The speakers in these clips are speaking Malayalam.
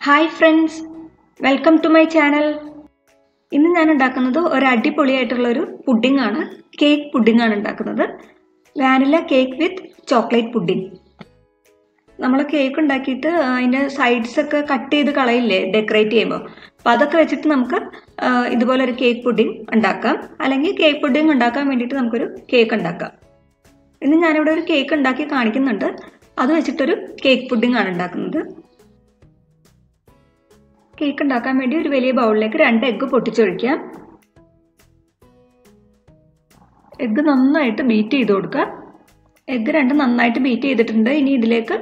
Hi friends, welcome to my channel. ഇന്ന് ഞാൻ ഉണ്ടാക്കുന്നത് ഒരു അടിപൊളിയായിട്ടുള്ളൊരു പുഡിംഗ് ആണ്. കേക്ക് പുഡിംഗ് ആണ് ഉണ്ടാക്കുന്നത്. Vanilla cake with chocolate pudding. നമ്മൾ കേക്ക് ഉണ്ടാക്കിയിട്ട് അതിൻ്റെ സൈഡ്സ് ഒക്കെ കട്ട് ചെയ്ത് കളയില്ലേ ഡെക്കറേറ്റ് ചെയ്യുമ്പോൾ, അപ്പോൾ അതൊക്കെ വെച്ചിട്ട് നമുക്ക് ഇതുപോലൊരു കേക്ക് പുഡിംഗ് ഉണ്ടാക്കാം. അല്ലെങ്കിൽ കേക്ക് പുഡിംഗ് ഉണ്ടാക്കാൻ വേണ്ടിയിട്ട് നമുക്കൊരു കേക്ക് ഉണ്ടാക്കാം. ഇന്ന് ഞാനിവിടെ ഒരു കേക്ക് ഉണ്ടാക്കി കാണിക്കുന്നുണ്ട്. അത് വെച്ചിട്ടൊരു കേക്ക് പുഡിംഗ് ആണ് ഉണ്ടാക്കുന്നത്. കേക്ക് ഉണ്ടാക്കാൻ വേണ്ടി ഒരു വലിയ ബൗളിലേക്ക് 2 എഗ്ഗ് പൊട്ടിച്ചൊഴിക്കാം. എഗ്ഗ് നന്നായിട്ട് ബീറ്റ് ചെയ്ത് കൊടുക്കുക. എഗ്ഗ് 2 നന്നായിട്ട് ബീറ്റ് ചെയ്തിട്ടുണ്ട്. ഇനി ഇതിലേക്ക്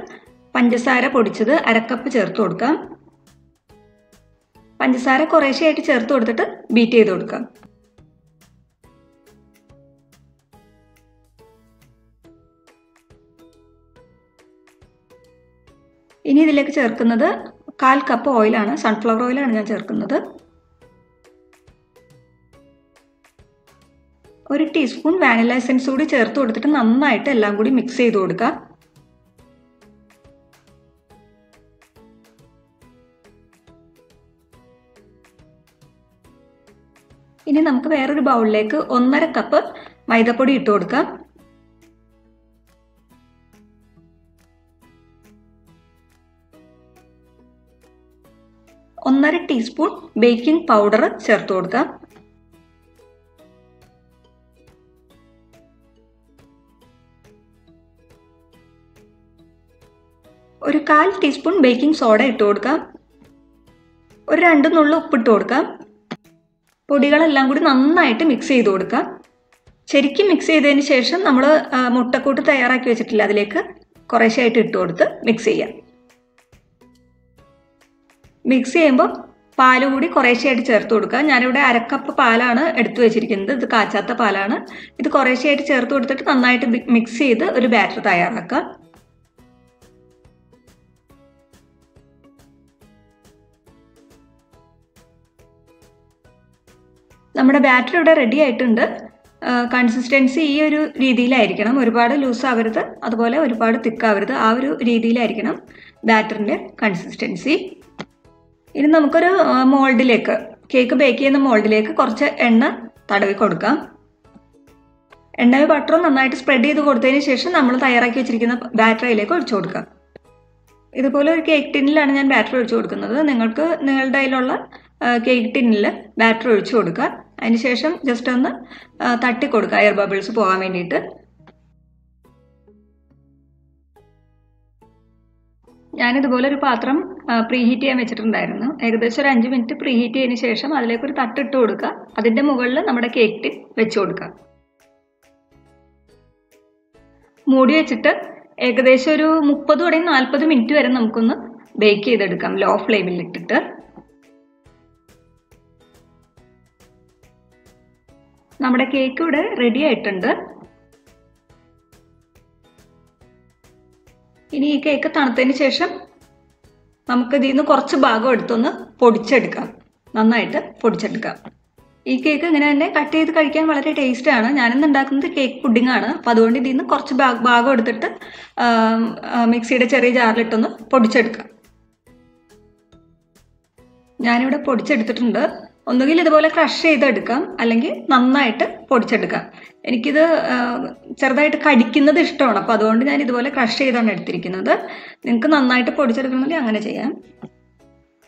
പഞ്ചസാര പൊടിച്ചത് 1/2 കപ്പ് ചേർത്ത് കൊടുക്കാം. പഞ്ചസാര കുറേശ്ശെയായിട്ട് ചേർത്ത് കൊടുത്തിട്ട് ബീറ്റ് ചെയ്ത് കൊടുക്കാം. ഇനി ഇതിലേക്ക് ചേർക്കുന്നത് 1/4 കപ്പ് ഓയിലാണ്. സൺഫ്ലവർ ഓയിലാണ് ഞാൻ ചേർക്കുന്നത്. 1 ടീസ്പൂൺ വാനില എസൻസ് കൂടി ചേർത്ത് കൊടുത്തിട്ട് നന്നായിട്ട് എല്ലാം കൂടി മിക്സ് ചെയ്ത് കൊടുക്കുക. ഇനി നമുക്ക് വേറൊരു ബൗളിലേക്ക് 1/2 കപ്പ് മൈദപ്പൊടി ഇട്ട് കൊടുക്കാം. 1/2 ടീസ്പൂൺ ബേക്കിംഗ് പൗഡർ ചേർത്ത് കൊടുക്കാം. 1/4 ടീസ്പൂൺ ബേക്കിംഗ് സോഡ ഇട്ട് കൊടുക്കാം. 2 നുള്ളു ഉപ്പിട്ട് കൊടുക്കാം. പൊടികളെല്ലാം കൂടി നന്നായിട്ട് മിക്സ് ചെയ്ത് കൊടുക്കാം. ശരിക്കും മിക്സ് ചെയ്തതിന് ശേഷം നമ്മൾ മുട്ടക്കൂട്ട് തയ്യാറാക്കി വെച്ചിട്ടില്ല, അതിലേക്ക് കുറേശ്ശായിട്ട് ഇട്ട് കൊടുത്ത് മിക്സ് ചെയ്യാം. മിക്സ് ചെയ്യുമ്പോൾ പാല് കൂടി കുറേശ്ശെയായിട്ട് ചേർത്ത് കൊടുക്കുക. ഞാനിവിടെ 1/2 കപ്പ് പാലാണ് എടുത്തു വെച്ചിരിക്കുന്നത്. ഇത് കാച്ചാത്ത പാലാണ്. ഇത് കുറേശ്ശെയായിട്ട് ചേർത്ത് കൊടുത്തിട്ട് നന്നായിട്ട് മിക്സ് ചെയ്ത് ഒരു ബാറ്റർ തയ്യാറാക്കുക. നമ്മുടെ ബാറ്റർ ഇവിടെ റെഡി ആയിട്ടുണ്ട്. കൺസിസ്റ്റൻസി ഈ ഒരു രീതിയിലായിരിക്കണം. ഒരുപാട് ലൂസ് ആവരുത്, അതുപോലെ ഒരുപാട് തിക്കാവരുത്. ആ ഒരു രീതിയിലായിരിക്കണം ബാറ്ററിൻ്റെ കൺസിസ്റ്റൻസി. ഇനി നമുക്കൊരു മോൾഡിലേക്ക്, കേക്ക് ബേക്ക് ചെയ്യുന്ന മോൾഡിലേക്ക് കുറച്ച് എണ്ണ തടവി കൊടുക്കാം. എണ്ണയും ബട്ടറും നന്നായിട്ട് സ്പ്രെഡ് ചെയ്ത് കൊടുത്തതിന് ശേഷം നമ്മൾ തയ്യാറാക്കി വെച്ചിരിക്കുന്ന ബാറ്ററിയിലേക്ക് ഒഴിച്ചു കൊടുക്കാം. ഇതുപോലെ ഒരു കേക്ക് ടിന്നിലാണ് ഞാൻ ബാറ്റർ ഒഴിച്ചു കൊടുക്കുന്നത്. നിങ്ങൾക്ക് നിങ്ങളുടെ കയ്യിലുള്ള കേക്ക് ടിന്നിൽ ബാറ്റർ ഒഴിച്ചു കൊടുക്കുക. അതിനുശേഷം ജസ്റ്റ് ഒന്ന് തട്ടി കൊടുക്കുക, എയർ ബബിൾസ് പോകാൻ വേണ്ടിയിട്ട്. ഞാനിതുപോലെ ഒരു പാത്രം പ്രീഹീറ്റ് ചെയ്യാൻ വെച്ചിട്ടുണ്ടായിരുന്നു. ഏകദേശം ഒരു 5 മിനിറ്റ് പ്രീഹീറ്റ് ചെയ്തതിന് ശേഷം അതിലേക്ക് ഒരു തട്ടിട്ട് കൊടുക്കുക. അതിൻ്റെ മുകളിൽ നമ്മുടെ കേക്ക് ടിൻ വെച്ച് കൊടുക്കുക. മൂടി വെച്ചിട്ട് ഏകദേശം ഒരു 30 തുടങ്ങി 40 മിനിറ്റ് വരെ നമുക്കൊന്ന് ബേക്ക് ചെയ്തെടുക്കാം, ലോ ഫ്ലെയിമിൽ ഇട്ടിട്ട്. നമ്മുടെ കേക്ക് ഇവിടെ റെഡി ആയിട്ടുണ്ട്. ഇനി ഈ കേക്ക് തണുത്തതിന് ശേഷം നമുക്ക് ഇതിൽ നിന്ന് കുറച്ച് ഭാഗം എടുത്തൊന്ന് പൊടിച്ചെടുക്കാം, നന്നായിട്ട് പൊടിച്ചെടുക്കാം. ഈ കേക്ക് ഇങ്ങനെ തന്നെ കട്ട് ചെയ്ത് കഴിക്കാൻ വളരെ ടേസ്റ്റാണ്. ഞാനിന്ന് ഉണ്ടാക്കുന്നത് കേക്ക് പുഡിംഗ് ആണ്. അപ്പോൾ അതുകൊണ്ട് ഇതിൽ നിന്ന് കുറച്ച് ഭാഗം എടുത്തിട്ട് മിക്സിയുടെ ചെറിയ ജാറിലിട്ടൊന്ന് പൊടിച്ചെടുക്കാം. ഞാനിവിടെ പൊടിച്ചെടുത്തിട്ടുണ്ട്. ഒന്നുകിൽ ഇതുപോലെ ക്രഷ് ചെയ്തെടുക്കാം, അല്ലെങ്കിൽ നന്നായിട്ട് പൊടിച്ചെടുക്കാം. എനിക്കിത് ചെറുതായിട്ട് കടിക്കുന്നത് ഇഷ്ടമാണ്, അപ്പോൾ അതുകൊണ്ട് ഞാൻ ഇതുപോലെ ക്രഷ് ചെയ്താണ് എടുത്തിരിക്കുന്നത്. നിങ്ങൾക്ക് നന്നായിട്ട് പൊടിച്ചെടുക്കണമെങ്കിൽ അങ്ങനെ ചെയ്യാം.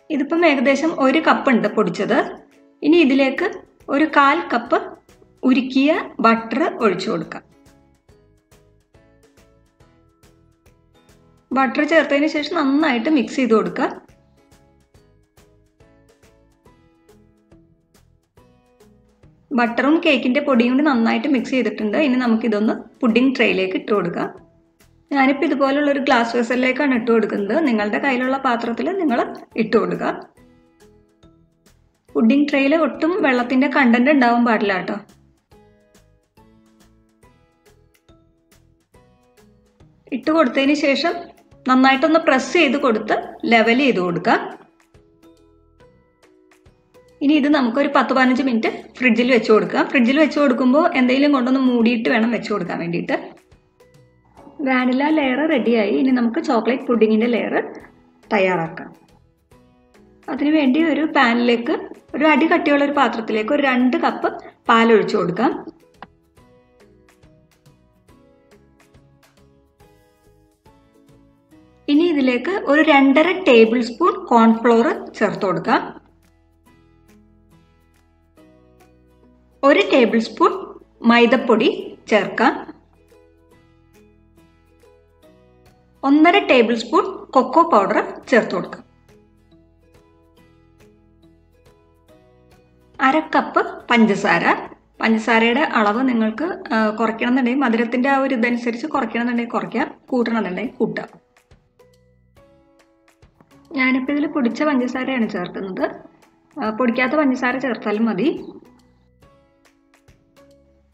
ഇതിപ്പം ഏകദേശം 1 കപ്പ് ഉണ്ട് പൊടിച്ചത്. ഇനി ഇതിലേക്ക് ഒരു 1/4 കപ്പ് ഉരുക്കിയ ബട്ടർ ഒഴിച്ചു കൊടുക്കാം. ബട്ടർ ചേർത്തതിന് ശേഷം നന്നായിട്ട് മിക്സ് ചെയ്ത് കൊടുക്കുക. ബട്ടറും കേക്കിൻ്റെ പൊടിയും കൂടി നന്നായിട്ട് മിക്സ് ചെയ്തിട്ടുണ്ട്. ഇനി നമുക്കിതൊന്ന് പുഡിംഗ് ട്രേയിലേക്ക് ഇട്ട് കൊടുക്കാം. ഞാനിപ്പോൾ ഇതുപോലുള്ളൊരു ഗ്ലാസ് വെസലിലേക്കാണ് ഇട്ട് കൊടുക്കുന്നത്. നിങ്ങളുടെ കയ്യിലുള്ള പാത്രത്തിൽ നിങ്ങൾ ഇട്ട് കൊടുക്കുക. പുഡിംഗ് ട്രേയിൽ ഒട്ടും വെള്ളത്തിൻ്റെ കണ്ടന്റ് ഉണ്ടാവാൻ പാടില്ല കേട്ടോ. ഇട്ട് കൊടുത്തതിന് ശേഷം നന്നായിട്ടൊന്ന് പ്രസ് ചെയ്ത് കൊടുത്ത് ലെവൽ ചെയ്ത് കൊടുക്കുക. ഇനി ഇത് നമുക്കൊരു 10-15 മിനിറ്റ് ഫ്രിഡ്ജിൽ വെച്ച് കൊടുക്കാം. ഫ്രിഡ്ജിൽ വെച്ച് കൊടുക്കുമ്പോൾ എന്തെങ്കിലും കൊണ്ടൊന്ന് മൂടിയിട്ട് വേണം വെച്ച് കൊടുക്കാൻ വേണ്ടിയിട്ട്. വാനില ലെയർ റെഡിയായി. ഇനി നമുക്ക് ചോക്ലേറ്റ് പുഡിങ്ങിൻ്റെ ലെയർ തയ്യാറാക്കാം. അതിനുവേണ്ടി ഒരു പാനിലേക്ക് ഒരു അടി കട്ടിയുള്ള ഒരു പാത്രത്തിലേക്ക് ഒരു 2 കപ്പ് പാൽ ഒഴിച്ചു കൊടുക്കാം. ഇനി ഇതിലേക്ക് ഒരു 2.5 ടേബിൾ സ്പൂൺ കോൺഫ്ലോർ ചേർത്ത് കൊടുക്കാം. 1 ടേബിൾ സ്പൂൺ മൈദപ്പൊടി ചേർക്കാം. 1.5 ടേബിൾ സ്പൂൺ കൊക്കോ പൗഡർ ചേർത്ത് കൊടുക്കാം. 1/2 കപ്പ് പഞ്ചസാര. പഞ്ചസാരയുടെ അളവ് നിങ്ങൾക്ക് കുറയ്ക്കണമെന്നുണ്ടെങ്കിൽ മധുരത്തിന്റെ ആ ഒരു ഇതനുസരിച്ച് കുറയ്ക്കണമെന്നുണ്ടെങ്കിൽ കുറയ്ക്കാം, കൂട്ടണമെന്നുണ്ടെങ്കിൽ കൂട്ടാം. ഞാനിപ്പോൾ ഇതിൽ പൊടിച്ച പഞ്ചസാരയാണ് ചേർക്കുന്നത്. പൊടിക്കാത്ത പഞ്ചസാര ചേർത്താലും മതി.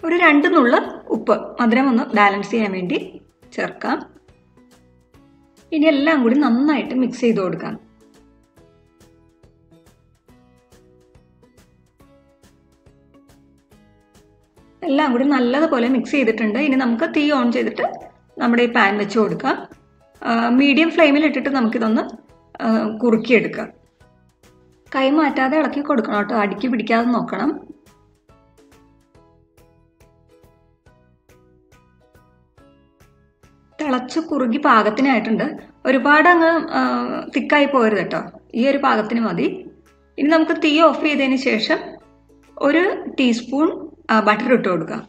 ഒരു 2 നുള്ള ഉപ്പ് മധുരം ഒന്ന് ബാലൻസ് ചെയ്യാൻ വേണ്ടി ചേർക്കാം. ഇനി എല്ലാം കൂടി നന്നായിട്ട് മിക്സ് ചെയ്ത് കൊടുക്കാം. എല്ലാം കൂടി നല്ലതുപോലെ മിക്സ് ചെയ്തിട്ടുണ്ട്. ഇനി നമുക്ക് തീ ഓൺ ചെയ്തിട്ട് നമ്മുടെ ഈ പാൻ വെച്ച് കൊടുക്കാം. മീഡിയം ഫ്ലെയിമിൽ ഇട്ടിട്ട് നമുക്കിതൊന്ന് കുറുക്കിയെടുക്കാം. കൈ മാറ്റാതെ ഇളക്കി കൊടുക്കണം കേട്ടോ, അടുക്കി പിടിക്കാതെ നോക്കണം. തിളച്ച് കുറുകി പാകത്തിനായിട്ടുണ്ട്. ഒരുപാട് അങ്ങ് തിക്കായി പോരുത് കേട്ടോ, ഈ ഒരു പാകത്തിന് മതി. ഇനി നമുക്ക് തീ ഓഫ് ചെയ്തതിന് ശേഷം 1 ടീസ്പൂൺ ബട്ടർ ഇട്ട് കൊടുക്കാം.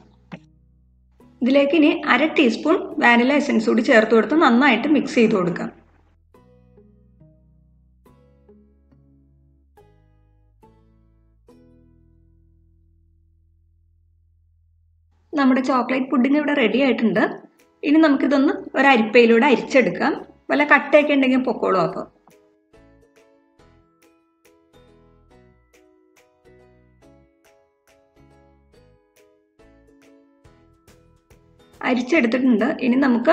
ഇതിലേക്ക് ഇനി 1/2 ടീസ്പൂൺ വാനില എസൻസ് കൂടി ചേർത്ത് കൊടുത്ത് നന്നായിട്ട് മിക്സ് ചെയ്ത് കൊടുക്കാം. നമ്മുടെ ചോക്ലേറ്റ് പുഡിംഗ് ഇവിടെ റെഡി ആയിട്ടുണ്ട്. ഇനി നമുക്കിതൊന്ന് ഒരു അരിപ്പയിലൂടെ അരിച്ചെടുക്കാം. വല്ല കട്ടയൊക്കെ ഉണ്ടെങ്കിൽ പൊക്കോളൂ. അപ്പോൾ അരിച്ചെടുത്തിട്ടുണ്ട്. ഇനി നമുക്ക്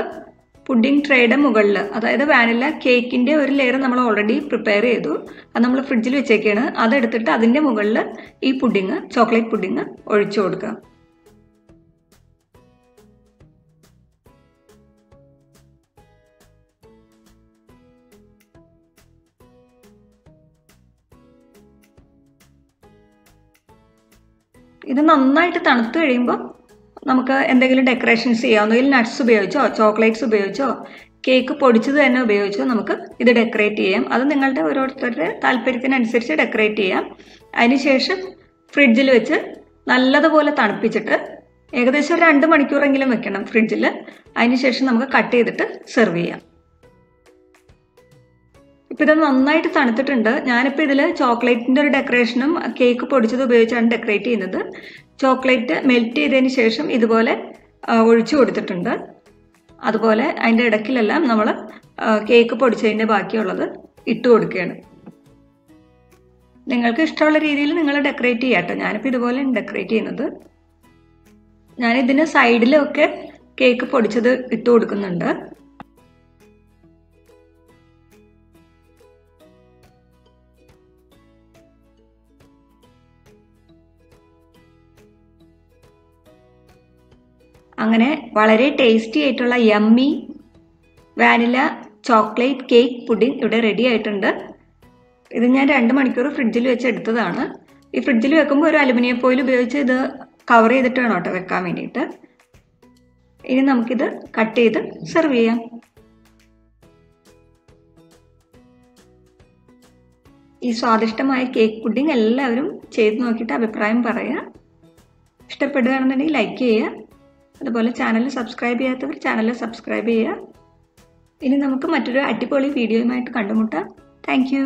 പുഡിംഗ് ട്രേയുടെ മുകളിൽ, അതായത് വാനില കേക്കിൻ്റെ ഒരു ലെയർ നമ്മൾ ഓൾറെഡി പ്രിപ്പയർ ചെയ്തു, അത് നമ്മൾ ഫ്രിഡ്ജിൽ വെച്ചേക്കാണ്. അതെടുത്തിട്ട് അതിൻ്റെ മുകളിൽ ഈ പുഡിംഗ്, ചോക്ലേറ്റ് പുഡിംഗ് ഒഴിച്ചു കൊടുക്കാം. ഇത് നന്നായിട്ട് തണുത്ത് കഴിയുമ്പോൾ നമുക്ക് എന്തെങ്കിലും ഡെക്കറേഷൻസ് ചെയ്യാം. ഒന്നുകിൽ നട്ട്സ് ഉപയോഗിച്ചോ ചോക്ലേറ്റ്സ് ഉപയോഗിച്ചോ കേക്ക് പൊടിച്ചത് തന്നെ ഉപയോഗിച്ചോ നമുക്ക് ഇത് ഡെക്കറേറ്റ് ചെയ്യാം. അത് നിങ്ങളുടെ ഓരോരുത്തരുടെ താല്പര്യത്തിനനുസരിച്ച് ഡെക്കറേറ്റ് ചെയ്യാം. അതിനുശേഷം ഫ്രിഡ്ജിൽ വെച്ച് നല്ലതുപോലെ തണുപ്പിച്ചിട്ട് ഏകദേശം ഒരു 2 മണിക്കൂറെങ്കിലും വെക്കണം ഫ്രിഡ്ജിൽ. അതിനുശേഷം നമുക്ക് കട്ട് ചെയ്തിട്ട് സെർവ് ചെയ്യാം. ഇപ്പം ഇത് നന്നായിട്ട് തണുത്തിട്ടുണ്ട്. ഞാനിപ്പോൾ ഇതിൽ ചോക്ലേറ്റിൻ്റെ ഒരു ഡെക്കറേഷനും കേക്ക് പൊടിച്ചത് ഉപയോഗിച്ചാണ് ഡെക്കറേറ്റ് ചെയ്യുന്നത്. ചോക്ലേറ്റ് മെൽറ്റ് ചെയ്തതിന് ശേഷം ഇതുപോലെ ഒഴിച്ചു കൊടുത്തിട്ടുണ്ട്. അതുപോലെ അതിൻ്റെ ഇടയ്ക്കിലെല്ലാം നമ്മൾ കേക്ക് പൊടിച്ചതിൻ്റെ ബാക്കിയുള്ളത് ഇട്ട് കൊടുക്കുകയാണ്. നിങ്ങൾക്ക് ഇഷ്ടമുള്ള രീതിയിൽ നിങ്ങൾ ഡെക്കറേറ്റ് ചെയ്യാം കേട്ടോ. ഞാനിപ്പോൾ ഇതുപോലെയാണ് ഡെക്കറേറ്റ് ചെയ്യുന്നത്. ഞാനിതിന് സൈഡിലൊക്കെ കേക്ക് പൊടിച്ചത് ഇട്ട് കൊടുക്കുന്നുണ്ട്. അങ്ങനെ വളരെ ടേസ്റ്റി ആയിട്ടുള്ള yummy vanilla chocolate cake pudding ഇവിടെ റെഡി ആയിട്ടുണ്ട്. ഇത് ഞാൻ 2 മണിക്കൂർ ഫ്രിഡ്ജിൽ വെച്ച് എടുത്തതാണ്. ഈ ഫ്രിഡ്ജിൽ വെക്കുമ്പോൾ ഒരു അലുമിനിയം ഫോയിൽ ഉപയോഗിച്ച് ഇത് കവർ ചെയ്തിട്ട് വേണം കേട്ടോ വെക്കാൻ വേണ്ടിയിട്ട്. ഇനി നമുക്കിത് കട്ട് ചെയ്ത് സെർവ് ചെയ്യാം. ഈ സ്വാദിഷ്ടമായ കേക്ക് പുഡിംഗ് എല്ലാവരും ചെയ്ത് നോക്കിയിട്ട് അഭിപ്രായം പറയുക. ഇഷ്ടപ്പെടുകയാണെന്നുണ്ടെങ്കിൽ ലൈക്ക് ചെയ്യുക. അതുപോലെ ചാനൽ സബ്സ്ക്രൈബ് ചെയ്യാത്തവർ ചാനൽ സബ്സ്ക്രൈബ് ചെയ്യുക. ഇനി നമുക്ക് മറ്റൊരു അടിപൊളി വീഡിയോയുമായിട്ട് കണ്ടുമുട്ടാം. Thank you.